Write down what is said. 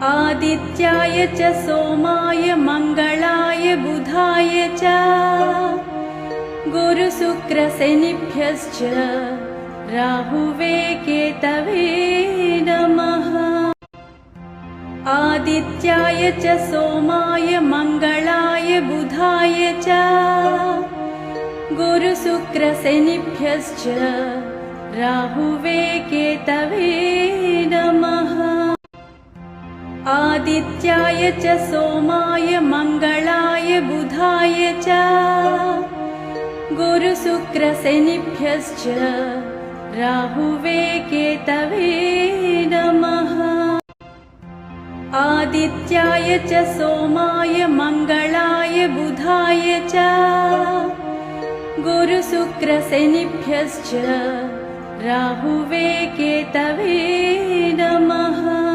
आदित्याय च सोमाय मंगलाय बुधाय च गुरुशुक्रशनिभ्यश्च राहुवे केतवे नमः। आदित्याय च सोमाय मंगलाय बुधाय च गुरुशुक्रशनिभ्यश्च राहुवे केतवे नमः। आदित्याय च सोमाय मंगलाय बुधाय च गुरुशुक्रशनिभ्यश्च राहुवे केतवे नमः। आदित्याय च सोमाय मंगलाय बुधाय च गुरुशुक्रशनिभ्यश्च राहुवे केतवे नमः।